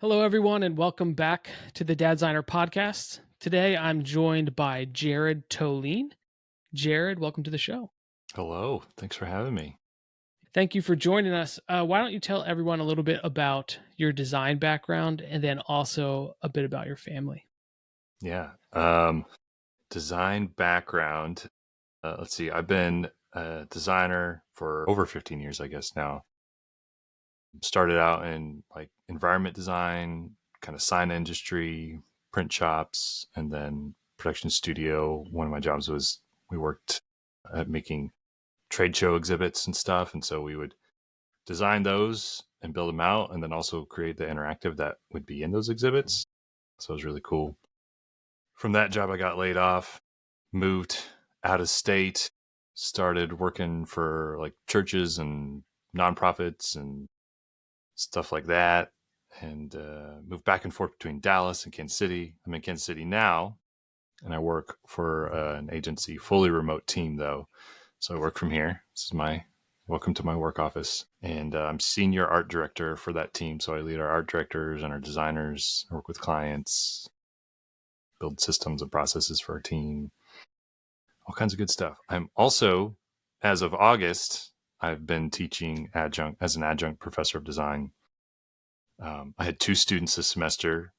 Hello, everyone, and welcome back to the Dadziner podcast. Today, I'm joined by Jared Tohlen. Jared, welcome to the show. Hello. Thanks for having me. Thank you for joining us. Why don't you tell everyone a little bit about your design background and then also a bit about your family? Yeah. Design background. Let's see. I've been a designer for over 15 years, I guess now. Started out in like environment design, kind of sign industry, print shops, and then production studio. One of my jobs was we worked at making trade show exhibits and stuff. And so we would design those and build them out and then also create the interactive that would be in those exhibits. So it was really cool. From that job, I got laid off, moved out of state, started working for like churches and nonprofits and stuff like that, and moved back and forth between Dallas and Kansas City. I'm in Kansas City now, and I work for an agency, fully remote team though. So I work from here. This is my welcome to my work office, and I'm senior art director for that team. So I lead our art directors and our designers. I work with clients, build systems and processes for our team, all kinds of good stuff. I'm also, as of August, I've been teaching adjunct as an adjunct professor of design. I had 2 students this semester,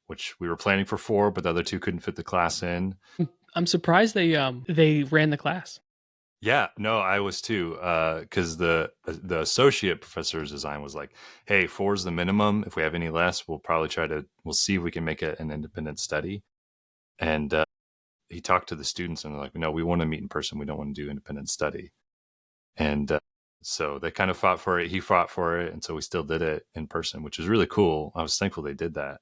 which we were planning for 4, but the other 2 couldn't fit the class in. I'm surprised they ran the class. Yeah, no, I was too, because the associate professor's design was like, "Hey, 4 is the minimum. If we have any less, we'll see if we can make it an independent study." And he talked to the students, and they're like, "No, we want to meet in person. We don't want to do independent study." And so they kind of fought for it. He fought for it, and so we still did it in person, which was really cool. I was thankful they did that.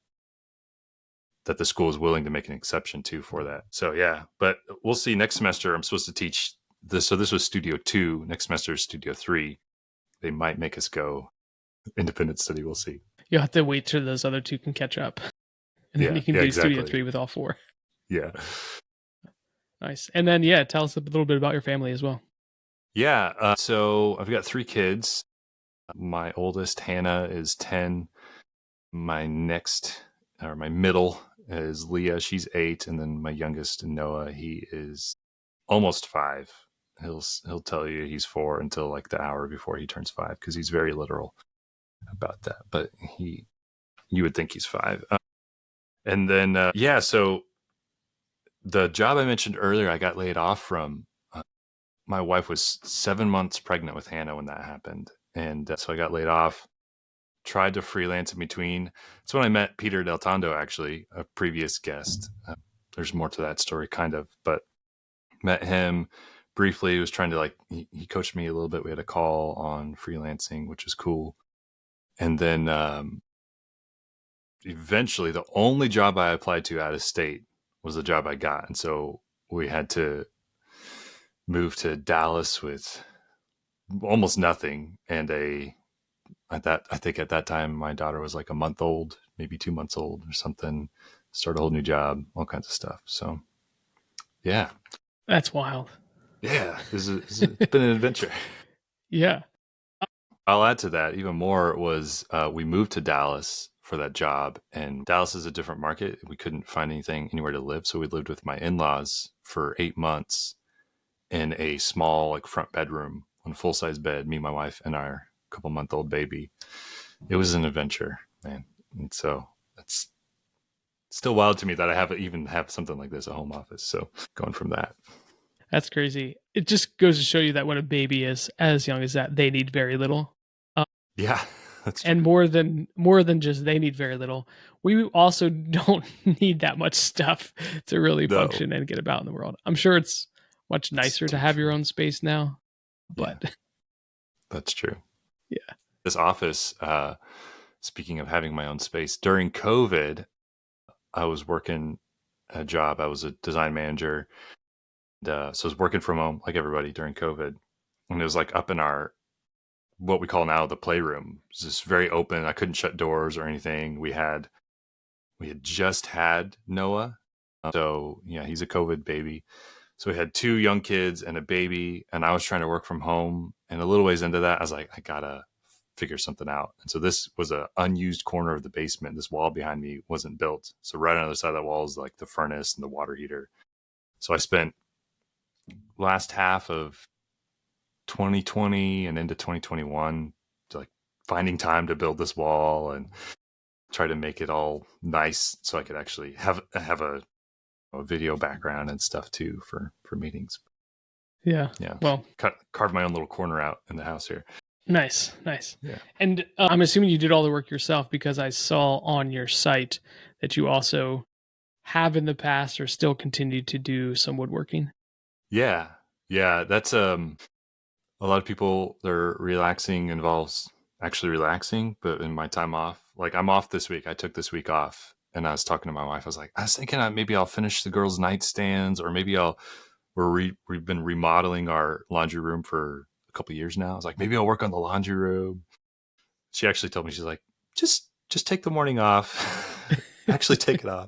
That the school is willing to make an exception too for that. So yeah, but we'll see. Next semester, I'm supposed to teach this. So this was Studio 2. Next semester is Studio 3. They might make us go independent study. We'll see. You'll have to wait till those other two can catch up, and then Yeah, you can yeah, do Studio exactly. 3 with all 4. Yeah. Nice. And then, yeah, tell us a little bit about your family as well. Yeah. So I've got 3 kids. My oldest, Hannah, is 10. My middle is Leah. She's 8. And then my youngest, Noah, he is almost 5. He'll tell you he's 4 until like the hour before he turns 5 because he's very literal about that. But you would think he's 5. And then so the job I mentioned earlier, I got laid off from. My wife was 7 months pregnant with Hannah when that happened, and so I got laid off. Tried to freelance in between. That's when I met Peter Del Tondo, actually, a previous guest. There's more to that story, kind of, but met him briefly. He was trying to he coached me a little bit. We had a call on freelancing, which was cool. And then eventually, the only job I applied to out of state was the job I got, and so we had to move to Dallas with almost nothing and I think at that time my daughter was like a month old, maybe 2 months old or something. Start a whole new job, all kinds of stuff. So yeah, That's wild. it's been an adventure. Yeah. I'll add to that even more was we moved to Dallas for that job, and Dallas is a different market. We couldn't find anything anywhere to live, so we lived with my in-laws for 8 months in a small like front bedroom on a full-size bed, me, my wife, and our couple-month-old baby. It was an adventure, man. And so it's still wild to me that I even have something like this, a home office. So going from that. That's crazy. It just goes to show you that when a baby is as young as that, they need very little. Uh, Yeah, that's and true. more than just they need very little. We also don't need that much stuff to really No, function and get about in the world. I'm sure it's much that's nicer to too have your true. own space now, Yeah, but that's true. yeah. This office, speaking of having my own space, during COVID, I was working a job. I was a design manager. And, so I was working from home like everybody during COVID. And it was like up in our, what we call now the playroom. It was just very open. I couldn't shut doors or anything. We had just had Noah. So yeah, he's a COVID baby. So we had 2 young kids and a baby, and I was trying to work from home. And a little ways into that, I was like, I gotta figure something out. And so this was an unused corner of the basement. This wall behind me wasn't built. So right on the other side of that wall is like the furnace and the water heater. So I spent last half of 2020 and into 2021 to like finding time to build this wall and try to make it all nice so I could actually have a video background and stuff too for meetings. Yeah. Yeah. Well, Carve my own little corner out in the house here. nice. Yeah. And I'm assuming you did all the work yourself, because I saw on your site that you also have in the past or still continue to do some woodworking. Yeah. Yeah. That's a lot of people, their relaxing involves actually relaxing, but in my time off, like I'm off this week. I took this week off and I was talking to my wife. I was like, I was thinking maybe I'll finish the girls' nightstands, or maybe we've been remodeling our laundry room for a couple of years now. I was like, maybe I'll work on the laundry room. She actually told me, she's like, just take the morning off. Actually take it off.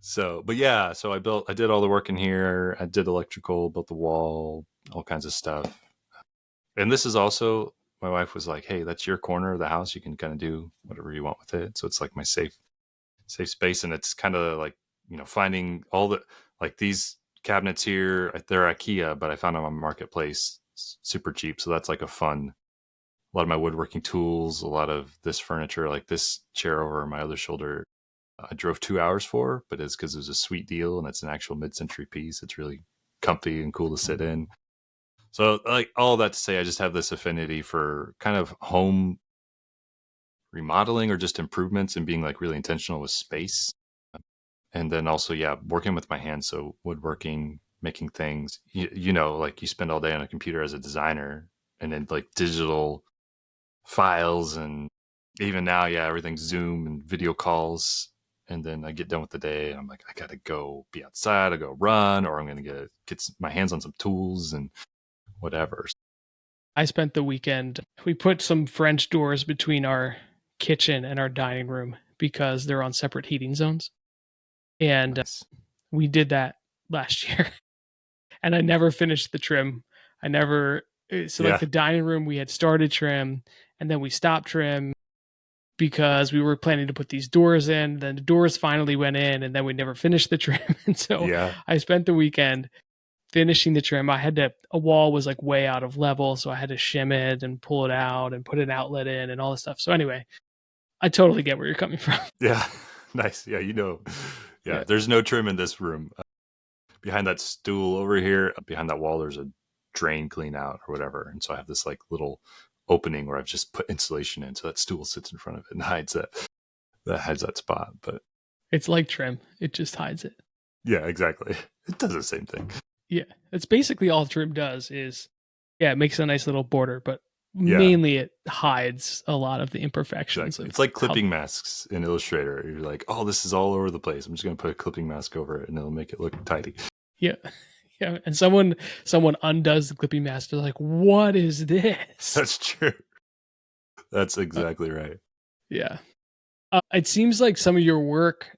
So, but yeah, so I did all the work in here. I did electrical, built the wall, all kinds of stuff. And this is also, my wife was like, hey, that's your corner of the house. You can kind of do whatever you want with it. So it's like my safe space. And it's kind of like, finding all the, like these cabinets here, they're IKEA, but I found them on Marketplace super cheap. So that's like a lot of my woodworking tools, a lot of this furniture, like this chair over my other shoulder, I drove 2 hours for, but it's because it was a sweet deal and it's an actual mid-century piece. It's really comfy and cool to sit in. So, like, all that to say, I just have this affinity for kind of home remodeling or just improvements and being like really intentional with space. And then also, yeah, working with my hands. So woodworking, making things, like you spend all day on a computer as a designer, and then like digital files, and even now, yeah, everything's Zoom and video calls. And then I get done with the day and I'm like, I got to go be outside, I go run, or I'm going to get my hands on some tools and whatever. I spent the weekend, we put some French doors between our kitchen and our dining room because they're on separate heating zones. And Nice. we did that last year. And I never finished the trim. I never, so like Yeah. the dining room, we had started trim and then we stopped trim because we were planning to put these doors in. Then the doors finally went in and then we never finished the trim. And so Yeah. I spent the weekend finishing the trim. A wall was like way out of level. So I had to shim it and pull it out and put an outlet in and all this stuff. So anyway, I totally get where you're coming from. Yeah. Nice. Yeah. Yeah. There's no trim in this room. Behind that stool over here, behind that wall, there's a drain clean out or whatever. And so I have this like little opening where I've just put insulation in. So that stool sits in front of it and hides that spot. But It's like trim. It just hides it. yeah, exactly. It does the same thing. Yeah. That's basically all trim does is, yeah, it makes a nice little border, but Yeah. mainly it hides a lot of the imperfections. Exactly. It's like clipping masks in Illustrator. You're like, oh, this is all over the place. I'm just going to put a clipping mask over it and it'll make it look tidy. Yeah. Yeah. And someone undoes the clipping mask. They're like, what is this? That's true. That's exactly right. Yeah. It seems like some of your work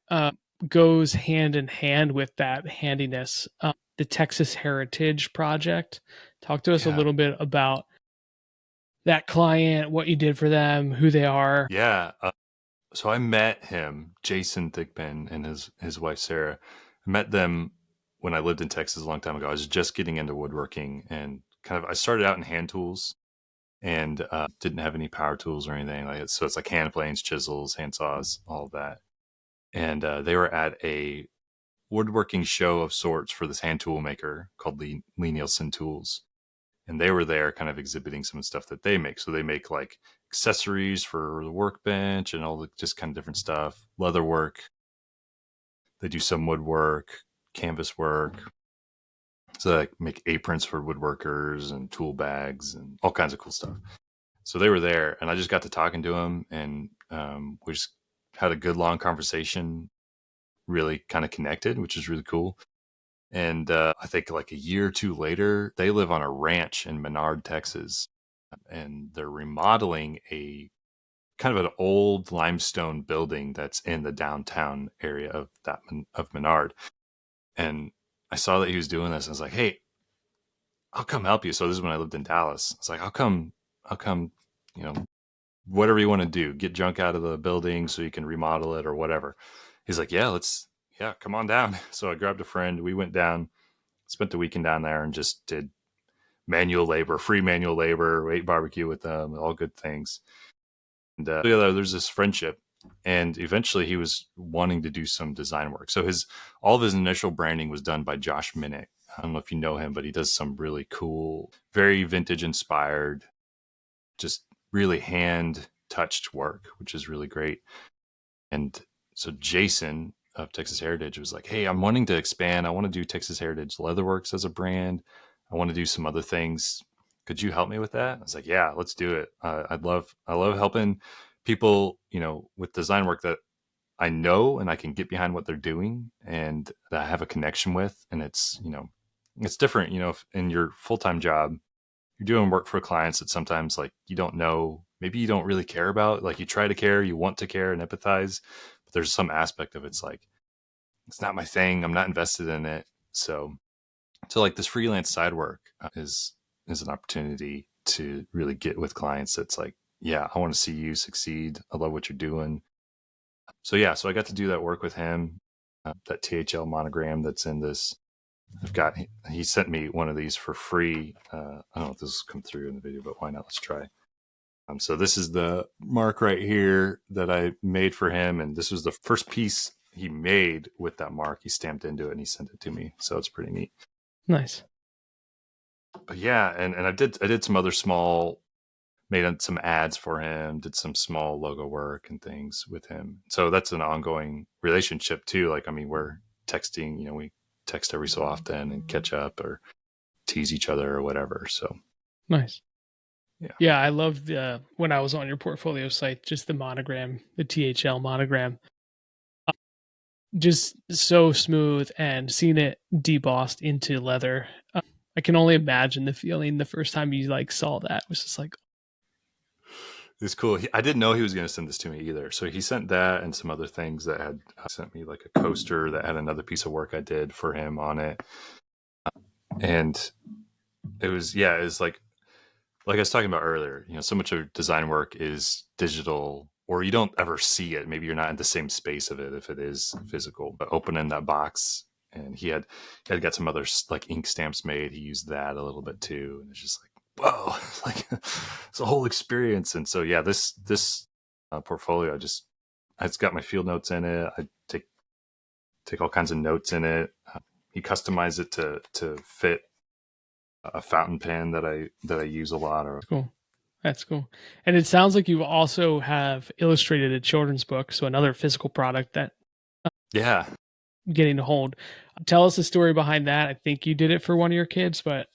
goes hand in hand with that handiness. The Texas Heritage Project. Talk to us a little bit about that client, what you did for them, who they are. Yeah. So I met him, Jason Thigpen, and his wife Sarah. I met them when I lived in Texas a long time ago. I was just getting into woodworking, and I started out in hand tools and didn't have any power tools or anything like it. So it's like hand planes, chisels, hand saws, all of that. And they were at a woodworking show of sorts for this hand tool maker called Lee Nielsen Tools. And they were there kind of exhibiting some stuff that they make. So they make like accessories for the workbench and all the just kind of different stuff, leather work. They do some woodwork, canvas work. So they make aprons for woodworkers and tool bags and all kinds of cool stuff. So they were there and I just got to talking to them, and we just had a good long conversation, really kind of connected, which is really cool. And I think like a year or two later, they live on a ranch in Menard, Texas, and they're remodeling a kind of an old limestone building that's in the downtown area of Menard. And I saw that he was doing this. And I was like, hey, I'll come help you. So this is when I lived in Dallas. I was like, I'll come, whatever you want to do, get junk out of the building so you can remodel it or whatever. He's like, yeah, come on down. So I grabbed a friend. We went down, spent the weekend down there and just did manual labor, free manual labor, ate barbecue with them, all good things. And yeah, there's this friendship. And eventually he was wanting to do some design work. So all of his initial branding was done by Josh Minnick. I don't know if you know him, but he does some really cool, very vintage inspired, just really hand touched work, which is really great. And so Jason of Texas Heritage was like, "Hey, I'm wanting to expand. I want to do Texas Heritage Leatherworks as a brand. I want to do some other things. Could you help me with that?" I was like, "Yeah, let's do it. I love helping people, with design work that I know and I can get behind what they're doing and that I have a connection with. And it's different, if in your full time job, you're doing work for clients that sometimes like you don't know, maybe you don't really care about, like you try to care, you want to care and empathize, but there's some aspect of it's like, it's not my thing. I'm not invested in it. So like this freelance side work is an opportunity to really get with clients. That's like, yeah, I want to see you succeed. I love what you're doing. So yeah, so I got to do that work with him. That THL monogram that's in this. He sent me one of these for free. I don't know if this will come through in the video, but why not? Let's try. So this is the mark right here that I made for him. And this was the first piece he made with that mark. He stamped into it and he sent it to me. So it's pretty neat. Nice. But yeah, and I did some other small, made some ads for him, did some small logo work and things with him. So that's an ongoing relationship too. Like, I mean, we're texting, we text every so often and catch up or tease each other or whatever. So Nice. yeah. Yeah, I loved when I was on your portfolio site, just the monogram, the THL monogram. Just so smooth, and seeing it debossed into leather. I can only imagine the feeling the first time you like saw that. It was just like, It's cool. I didn't know he was going to send this to me either. So he sent that and some other things that had sent me like a coaster that had another piece of work I did for him on it. And it's like I was talking about earlier, so much of design work is digital or you don't ever see it. Maybe you're not in the same space of it if it is physical, but opening that box and he had got some other like ink stamps made. He used that a little bit too. And it's just like, whoa, like it's a whole experience. And so, yeah, this portfolio, it's got my field notes in it. I take all kinds of notes in it. He customized it to fit a fountain pen that I use a lot. Or cool. That's cool. And it sounds like you also have illustrated a children's book, so another physical product that yeah, getting to hold. Tell us the story behind that. I think you did it for one of your kids, but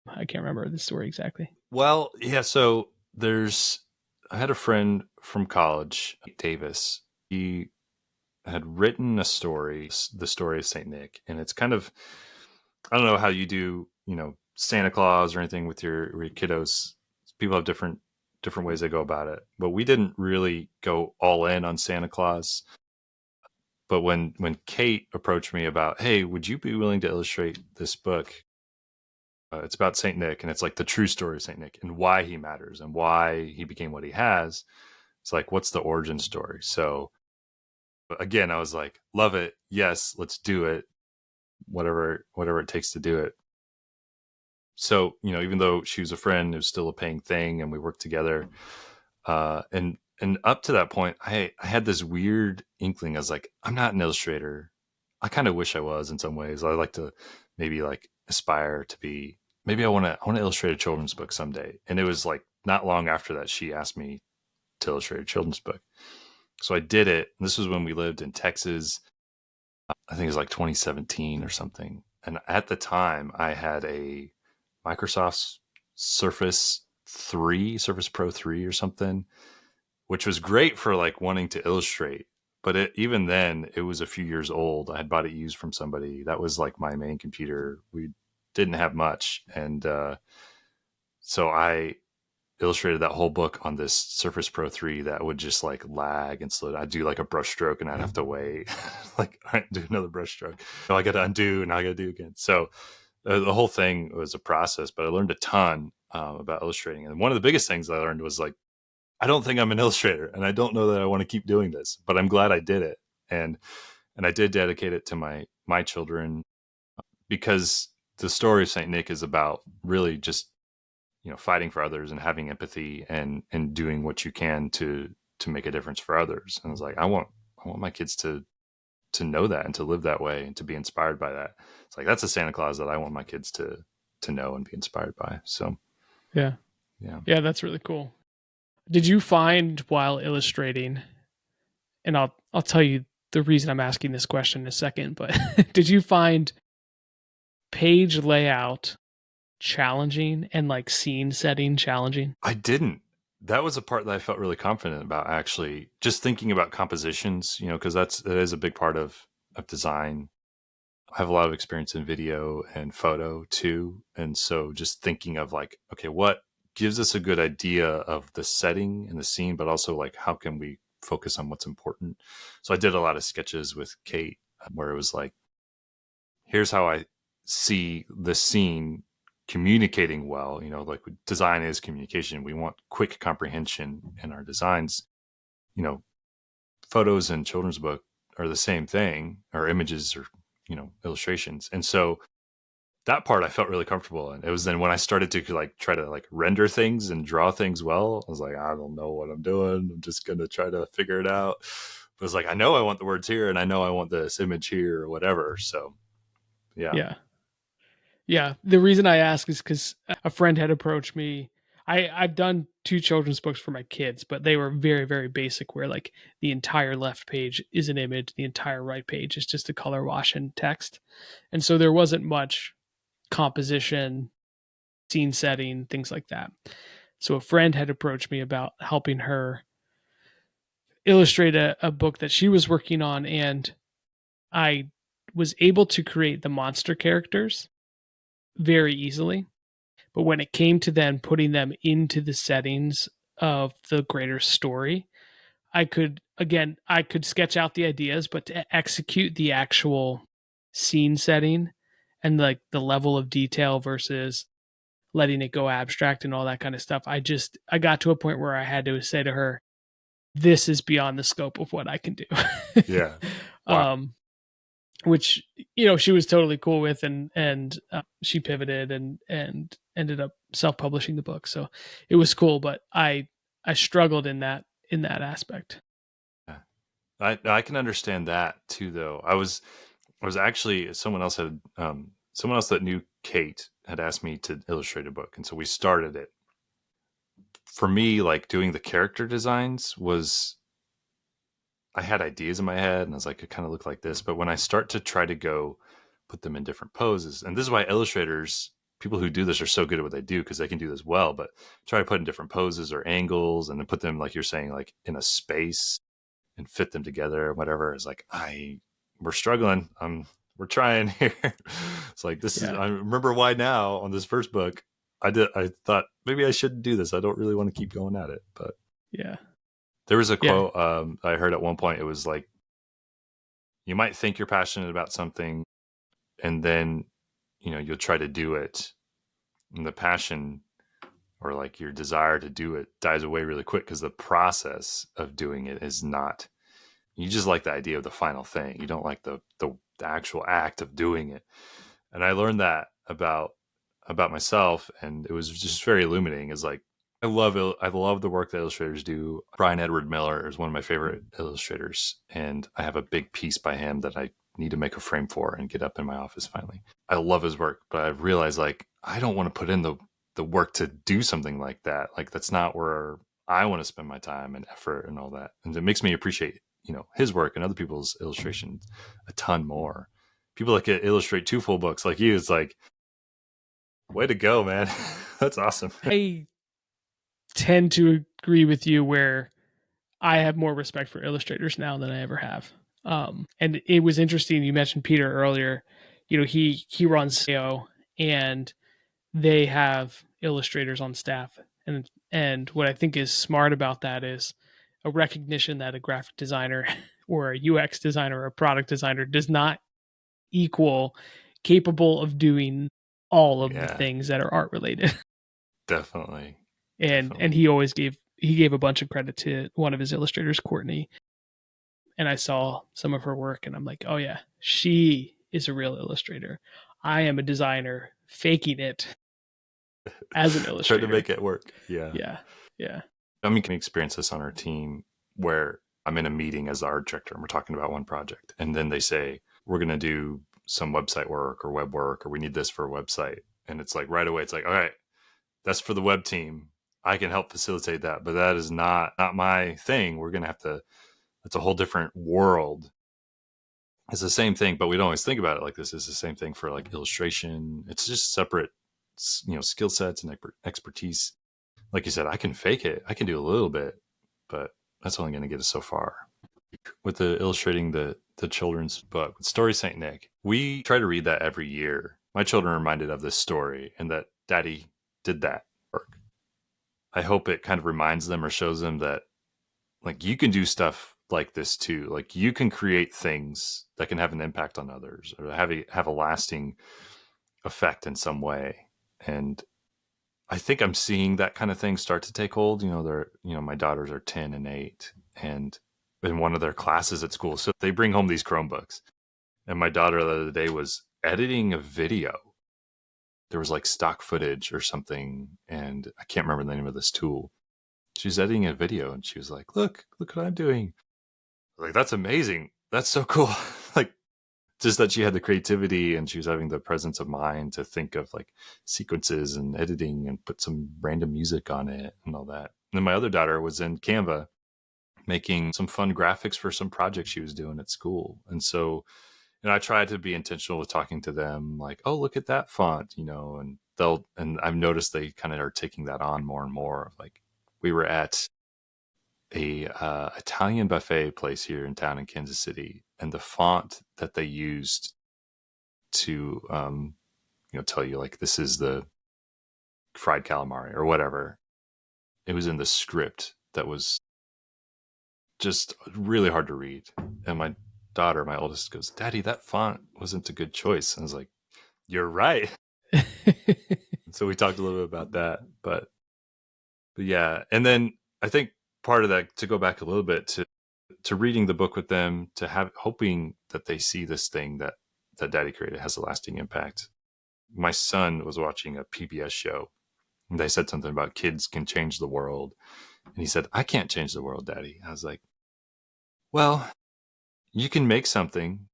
I can't remember the story exactly. well, yeah. So I had a friend from college, Davis. He had written a story, the story of Saint Nick, and it's kind of, I don't know how you do, Santa Claus or anything with your kiddos. People have different ways they go about it, but we didn't really go all in on Santa Claus. But when Kate approached me about, hey, would you be willing to illustrate this book? It's about Saint Nick, and it's like the true story of Saint Nick and why he matters and why he became what he has. It's like, what's the origin story? So again, I was like, love it. Yes, let's do it. Whatever it takes to do it. So, even though she was a friend, it was still a paying thing and we worked together. And up to that point, I had this weird inkling. I was like, I'm not an illustrator. I kind of wish I was in some ways. I like to maybe like aspire to be, maybe I want to illustrate a children's book someday. And it was like not long after that, she asked me to illustrate a children's book. So I did it. This was when we lived in Texas. I think it was like 2017 or something. And at the time I had a Microsoft Surface Pro 3 or something, which was great for like wanting to illustrate. But even then, it was a few years old. I had bought it used from somebody. That was like my main computer. We didn't have much. And so I illustrated that whole book on this Surface Pro 3 that would just like lag and slow. I'd do like a brush stroke and I'd have to wait, like, all right, do another brush stroke. So I got to undo and I got to do again. So the whole thing was a process, but I learned a ton about illustrating. And one of the biggest things I learned was like I don't think I'm an illustrator, and I don't know that I want to keep doing this, but I'm glad I did it. And I did dedicate it to my children, because the story of Saint Nick is about really just, fighting for others and having empathy, and doing what you can to make a difference for others. And I was like, I want my kids to know that and to live that way and to be inspired by that. It's like, that's a Santa Claus that I want my kids to know and be inspired by. So Yeah. yeah. Yeah, that's really cool. Did you find while illustrating, and I'll tell you the reason I'm asking this question in a second, but did you find page layout challenging and like scene setting challenging? I didn't. That was a part that I felt really confident about, actually. Just thinking about compositions, because that is a big part of design. I have a lot of experience in video and photo too, and so just thinking of like, okay, what gives us a good idea of the setting and the scene, but also like how can we focus on what's important. So I did a lot of sketches with Kate, where it was like, here's how I see the scene communicating well. Like, design is communication. We want quick comprehension in our designs. You know, Photos and children's book are the same thing, or images, or illustrations. And so that part I felt really comfortable in. It was then when I started to like try to like render things and draw things well, I was like, I don't know what I'm doing. I'm just gonna try to figure it out. But it's like, I know I want the words here, and I know I want this image here, or whatever. So yeah. Yeah. Yeah. The reason I ask is because a friend had approached me. I've done two children's books for my kids, but they were very, very basic, where like the entire left page is an image, the entire right page is just a color wash and text. And so there wasn't much composition, scene setting, things like that. So a friend had approached me about helping her illustrate a book that she was working on, and I was able to create the monster characters very easily. But when it came to then putting them into the settings of the greater story, I could sketch out the ideas, but to execute the actual scene setting and like the level of detail versus letting it go abstract and all that kind of stuff, I got to a point where I had to say to her, this is beyond the scope of what I can do. Yeah. Wow. um, which she was totally cool with, and she pivoted and ended up self-publishing the book, so it was cool, but I struggled in that aspect. Yeah. I can understand that too, though. I was actually, someone else that knew Kate had asked me to illustrate a book, and so we started it. For me, like, doing the character designs was, I had ideas in my head, and I was like, it kind of looked like this. But when I start to try to go put them in different poses, and this is why illustrators, people who do this, are so good at what they do, because they can do this well. But try to put in different poses or angles, and then put them, like you're saying, like in a space, and fit them together or whatever, is like, we're struggling. We're trying here. It's like, this is, Yeah. I remember why now on this first book, I thought maybe I shouldn't do this. I don't really want to keep going at it. But Yeah. there was a Yeah. quote I heard at one point. It was like, you might think you're passionate about something, and then, you'll try to do it, and the passion, or like your desire to do it, dies away really quick, because the process of doing it is not, you just like the idea of the final thing. You don't like the actual act of doing it. And I learned that about myself, and it was just very illuminating. Is like, I love the work that illustrators do. Brian Edward Miller is one of my favorite illustrators, and I have a big piece by him that I need to make a frame for and get up in my office finally. I love his work, but I realized, like, I don't want to put in the work to do something like that. Like, that's not where I want to spend my time and effort and all that. And it makes me appreciate, his work and other people's illustrations a ton more. People that can illustrate two full books like you, it's like, way to go, man. That's awesome. I tend to agree with you, where I have more respect for illustrators now than I ever have. And it was interesting, you mentioned Peter earlier. He runs SEO, and they have illustrators on staff, and what I think is smart about that is a recognition that a graphic designer or a UX designer or a product designer does not equal capable of doing all of the Yeah, things that are art related. definitely. and Definitely. he always gave he gave a bunch of credit to one of his illustrators, Courtney, and I saw some of her work, and I'm like, oh yeah, she is a real illustrator. I am a designer faking it as an Try to illustrator. make it work. Yeah. Yeah, yeah. I mean, can experience this on our team where I'm in a meeting as the art director and we're talking about one project. And then they say, we're going to do some website work or web work, or we need this for a website. And it's like right away, it's like, all right, that's for the web team. I can help facilitate that, but that is not my thing. We're going to have to, it's a whole different world. It's the same thing, but we don't always think about it like this. It's the same thing for like illustration. It's just separate, skill sets and expertise. Like you said, I can fake it. I can do a little bit, but that's only going to get us so far. With the illustrating the children's book, with Story Saint Nick, we try to read that every year. My children are reminded of this story and that Daddy did that work. I hope it kind of reminds them or shows them that like you can do stuff like this too. Like you can create things that can have an impact on others or have a lasting effect in some way. And I think I'm seeing that kind of thing start to take hold. My daughters are 10 and 8 and in one of their classes at school. So they bring home these Chromebooks. And my daughter the other day was editing a video. There was like stock footage or something. And I can't remember the name of this tool. She was editing a video and she was like, look what I'm doing. Like, that's amazing. That's so cool. Like, just that she had the creativity and she was having the presence of mind to think of like sequences and editing and put some random music on it and all that. And then my other daughter was in Canva making some fun graphics for some project she was doing at school. And so, I tried to be intentional with talking to them like, oh, look at that font, and I've noticed they kind of are taking that on more and more. Like we were at a Italian buffet place here in town in Kansas City, and the font that they used to tell you like this is the fried calamari or whatever, it was in the script that was just really hard to read. And my daughter, my oldest, goes, Daddy, that font wasn't a good choice. And I was like, you're right. So we talked a little bit about that, but yeah. And then I think part of that, to go back a little bit to reading the book with them, to have hoping that they see this thing that Daddy created has a lasting impact. My son was watching a PBS show and they said something about kids can change the world. And he said, I can't change the world, Daddy. I was like, well, you can make something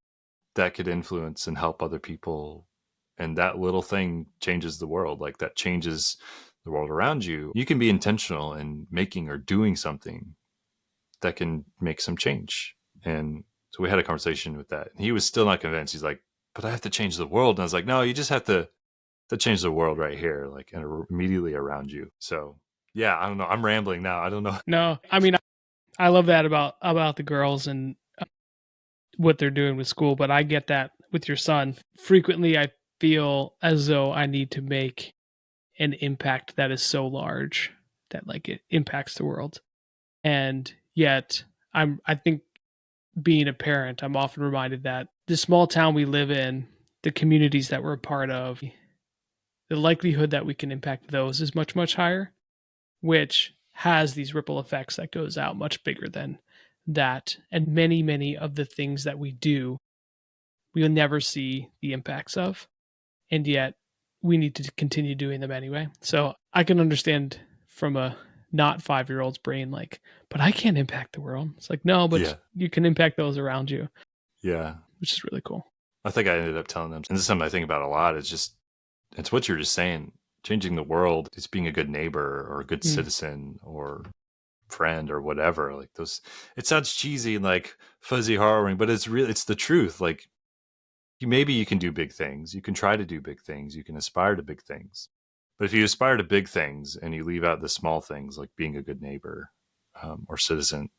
that could influence and help other people. And that little thing changes the world. Like that changes the world around you. You can be intentional in making or doing something that can make some change. And so we had a conversation with that. And he was still not convinced. He's like, but I have to change the world. And I was like, no, you just have to change the world right here, like and immediately around you. So yeah, I don't know. I'm rambling now. I don't know. No, I mean, I love that about the girls and what they're doing with school, but I get that with your son. Frequently, I feel as though I need to make an impact that is so large that like it impacts the world. And yet, I think being a parent, I'm often reminded that the small town we live in, the communities that we're a part of, the likelihood that we can impact those is much, much higher, which has these ripple effects that goes out much bigger than that. And many, many of the things that we do, we'll never see the impacts of. And yet we need to continue doing them anyway. So I can understand from a not 5-year old's brain, like, but I can't impact the world. It's like, no, but Yeah. you can impact those around you. Yeah. Which is really cool. I think I ended up telling them, and this is something I think about a lot. It's what you're just saying. Changing the world is being a good neighbor or a good citizen or friend or whatever. Like those, it sounds cheesy and like fuzzy harrowing, but it's the truth. Like maybe you can do big things. You can try to do big things. You can aspire to big things. But if you aspire to big things and you leave out the small things like being a good neighbor or citizen,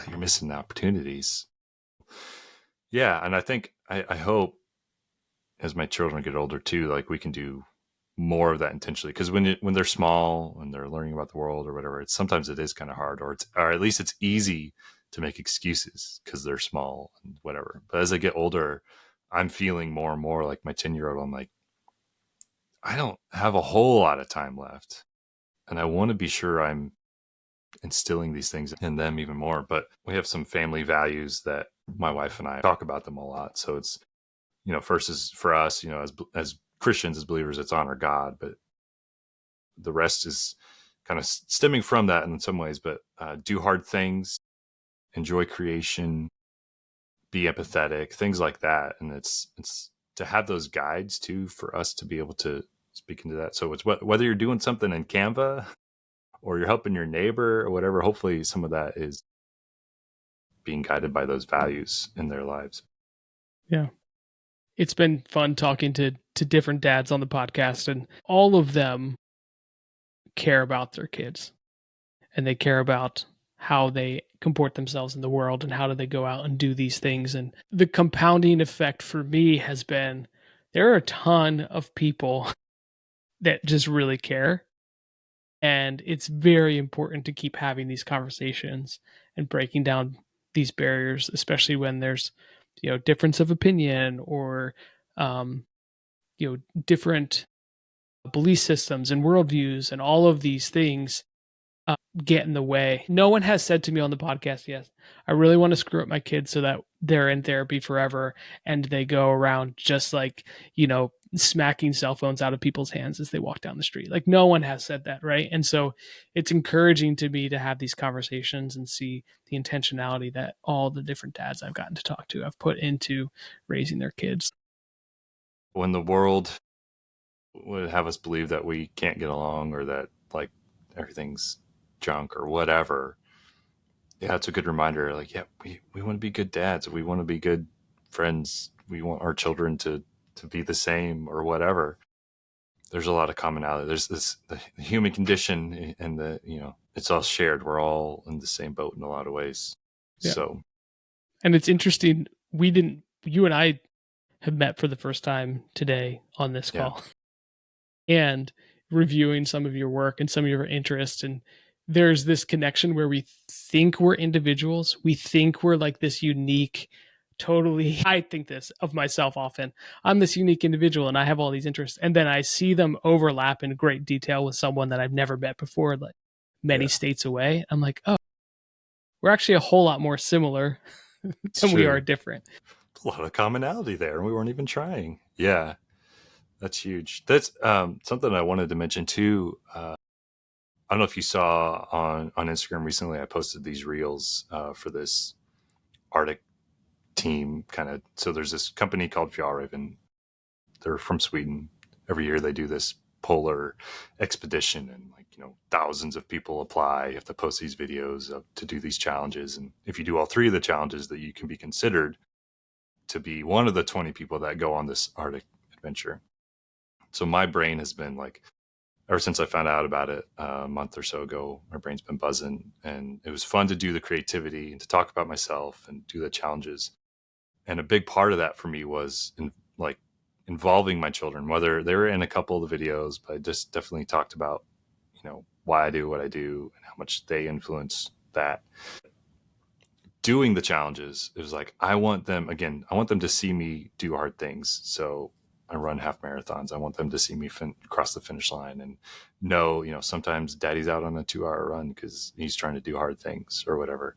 you're missing opportunities. Yeah. And I think, I hope as my children get older too, like we can do more of that intentionally. Because when they're small and they're learning about the world or whatever, sometimes it is kind of hard, or at least it's easy to make excuses because they're small and whatever. But as I get older, I'm feeling more and more like my 10-year-old. I'm like, I don't have a whole lot of time left, and I want to be sure I'm instilling these things in them even more. But we have some family values that my wife and I talk about them a lot. So it's, first is for us, as Christians, as believers, it's honor God, but the rest is kind of stemming from that in some ways. But do hard things, enjoy creation, be empathetic, things like that. And it's to have those guides too for us to be able to speak into that. So it's whether you're doing something in Canva or you're helping your neighbor or whatever, hopefully some of that is being guided by those values in their lives. Yeah. It's been fun talking to different dads on the podcast, and all of them care about their kids, and they care about how they comport themselves in the world and how do they go out and do these things. And the compounding effect for me has been there are a ton of people that just really care. And it's very important to keep having these conversations and breaking down these barriers, especially when there's, difference of opinion or, um, different belief systems and worldviews and all of these things get in the way. No one has said to me on the podcast, yes, I really want to screw up my kids so that they're in therapy forever and they go around just like, smacking cell phones out of people's hands as they walk down the street. Like no one has said that, right? And so it's encouraging to me to have these conversations and see the intentionality that all the different dads I've gotten to talk to have put into raising their kids. When the world would have us believe that we can't get along or that like everything's junk or whatever, yeah, it's a good reminder. Like, yeah, we want to be good dads. We want to be good friends. We want our children to be the same or whatever. There's a lot of commonality. There's the human condition and it's all shared. We're all in the same boat in a lot of ways. Yeah. So, and it's interesting. You and I have met for the first time today on this call and reviewing some of your work and some of your interests. And there's this connection where we think we're individuals. We think we're like this unique, totally, I think this of myself often. I'm this unique individual and I have all these interests. And then I see them overlap in great detail with someone that I've never met before, like many states away. I'm like, oh, we're actually a whole lot more similar than we are different. A lot of commonality there, and we weren't even trying. Yeah, that's huge. That's something I wanted to mention too. I don't know if you saw on Instagram recently, I posted these reels for this Arctic team kind of. So there's this company called Fjallraven. They're from Sweden. Every year they do this polar expedition, and thousands of people apply. You have to post these videos to do these challenges, and if you do all three of the challenges, that you can be considered to be one of the 20 people that go on this Arctic adventure. So my brain has been like, ever since I found out about it a month or so ago, my brain's been buzzing, and it was fun to do the creativity and to talk about myself and do the challenges. And a big part of that for me was involving my children, whether they were in a couple of the videos, but I just definitely talked about, why I do what I do and how much they influence that. Doing the challenges, it was like, I want them to see me do hard things. So I run half marathons. I want them to see me cross the finish line and know, sometimes daddy's out on a 2-hour run because he's trying to do hard things or whatever.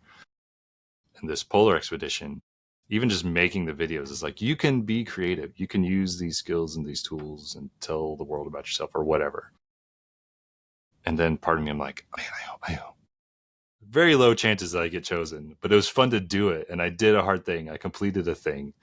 And this polar expedition, even just making the videos is like, you can be creative. You can use these skills and these tools and tell the world about yourself or whatever. And then part of me, I'm like, man, I hope. Very low chances that I get chosen, but it was fun to do it. And I did a hard thing. I completed a thing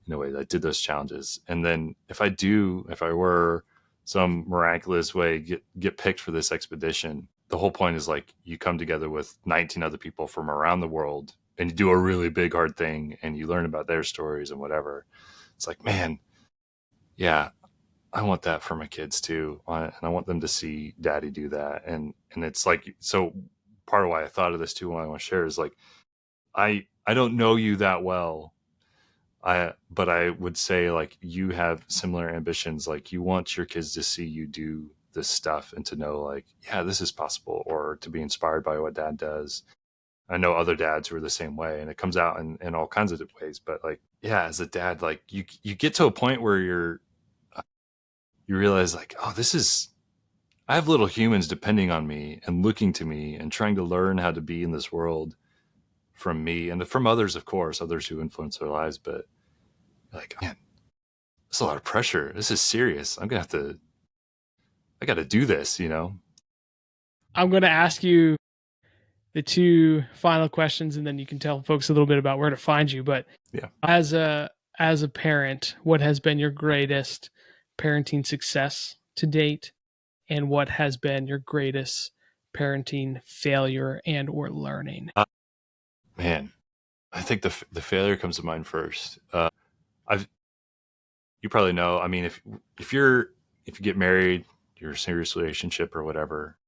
in a way that I did those challenges. And then if I were some miraculous way get picked for this expedition, the whole point is like, you come together with 19 other people from around the world and you do a really big, hard thing and you learn about their stories and whatever. It's like, man, yeah, I want that for my kids too. And I want them to see daddy do that. And it's like, so part of why I thought of this too, when I want to share is like, I don't know you that well. But I would say like, you have similar ambitions. Like, you want your kids to see you do this stuff and to know like, yeah, this is possible, or to be inspired by what dad does. I know other dads who are the same way, and it comes out in all kinds of ways. But like, yeah, as a dad, like you get to a point where you realize like, oh, this is I have little humans depending on me and looking to me and trying to learn how to be in this world from me and from others, of course, others who influence their lives. But like, man, it's a lot of pressure. This is serious. I got to do this, you know? I'm going to ask you the two final questions, and then you can tell folks a little bit about where to find you. But Yeah. as a parent, what has been your greatest parenting success to date, and what has been your greatest parenting failure and or learning? Man, I think the failure comes to mind first. I've you probably know. I mean, if you get married, you're in a serious relationship or whatever,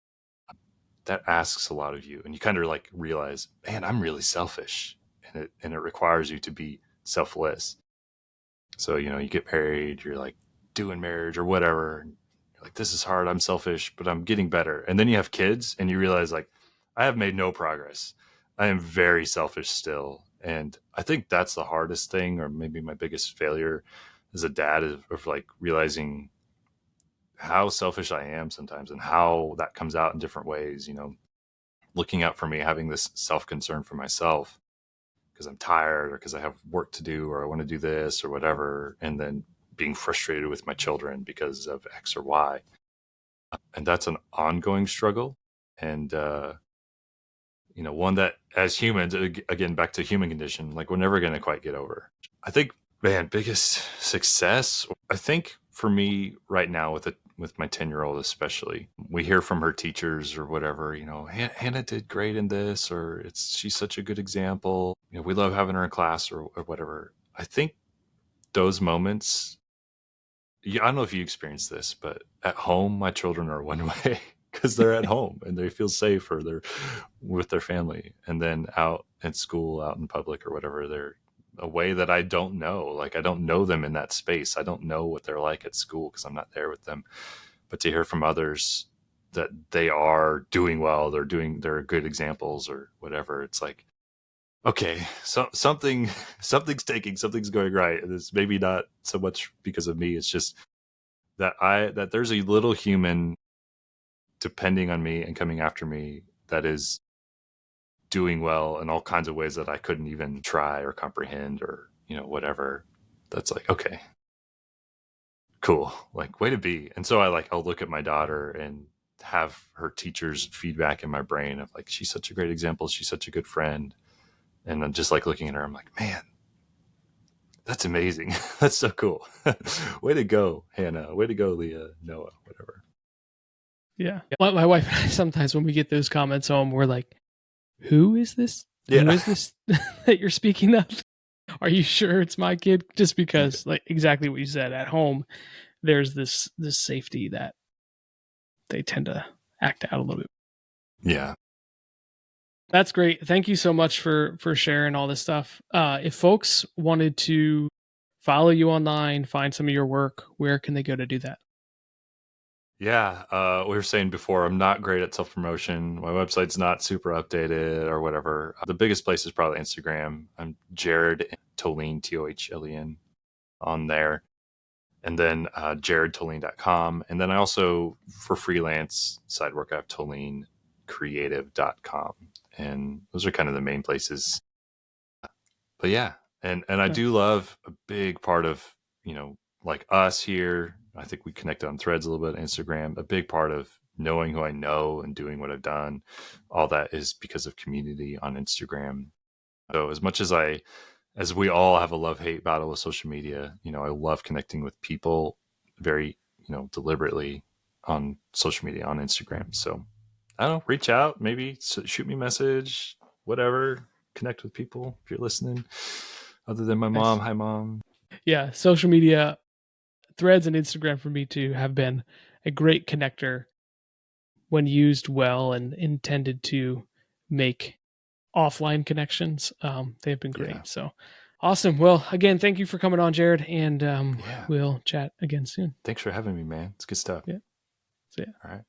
that asks a lot of you, and you kind of like realize, man, I'm really selfish, and it requires you to be selfless. So you get married, you're like doing marriage or whatever. And you're like, this is hard. I'm selfish, but I'm getting better. And then you have kids, and you realize like, I have made no progress. I am very selfish still, and I think that's the hardest thing, or maybe my biggest failure as a dad, is of like realizing how selfish I am sometimes, and how that comes out in different ways. Looking out for me, having this self concern for myself because I'm tired or because I have work to do or I want to do this or whatever, and then being frustrated with my children because of X or Y. And that's an ongoing struggle. And, one that as humans, again, back to human condition, like we're never going to quite get over. I think, man, biggest success, I think for me right now with my 10-year-old especially, we hear from her teachers or whatever, Hannah did great in this, or she's such a good example, we love having her in class or whatever. I think those moments, yeah, I don't know if you experience this, but at home my children are one way because they're at home and they feel safe, or they're with their family, and then out at school, out in public or whatever, they're a way that I don't know. Like, I don't know them in that space. I don't know what they're like at school because I'm not there with them. But to hear from others that they are doing well, they're good examples or whatever, it's like, okay, so something's going right. And it's maybe not so much because of me. It's just that there's a little human depending on me and coming after me that is doing well in all kinds of ways that I couldn't even try or comprehend, or whatever. That's like, okay, cool, like, way to be. And so I'll look at my daughter and have her teacher's feedback in my brain of like, she's such a great example, she's such a good friend. And I'm just like looking at her, I'm like, man, that's amazing. That's so cool. Way to go, Hannah. Way to go, Leah, Noah, whatever. Yeah. My wife and I, sometimes when we get those comments home, we're like, who is this? Who Yeah. is this that you're speaking of? Are you sure it's my kid? Just Yeah. because, like, exactly what you said, at home, there's this safety that they tend to act out a little bit. Yeah. That's great. Thank you so much for sharing all this stuff. If folks wanted to follow you online, find some of your work, where can they go to do that? Yeah, we were saying before, I'm not great at self promotion. My website's not super updated or whatever. The biggest place is probably Instagram. I'm Jared Tohlen, Tohlen, on there. And then jaredtohlen.com. And then I also, for freelance side work, I have tohlencreative.com. And those are kind of the main places. But yeah, and I do love a big part of, like us here. I think we connected on Threads a little bit, Instagram. A big part of knowing who I know and doing what I've done, all that is because of community on Instagram. So as much as we all have a love-hate battle with social media, I love connecting with people very, deliberately on social media, on Instagram. So I don't know, reach out, maybe shoot me a message, whatever, connect with people if you're listening. Other than my mom, Nice. hi mom. Yeah, social media, Threads and Instagram for me too have been a great connector when used well and intended to make offline connections. They've been Yeah. great. So awesome. Well, again, thank you for coming on, Jared, and Yeah. we'll chat again soon. Thanks for having me, man. It's good stuff. Yeah. See ya. All right.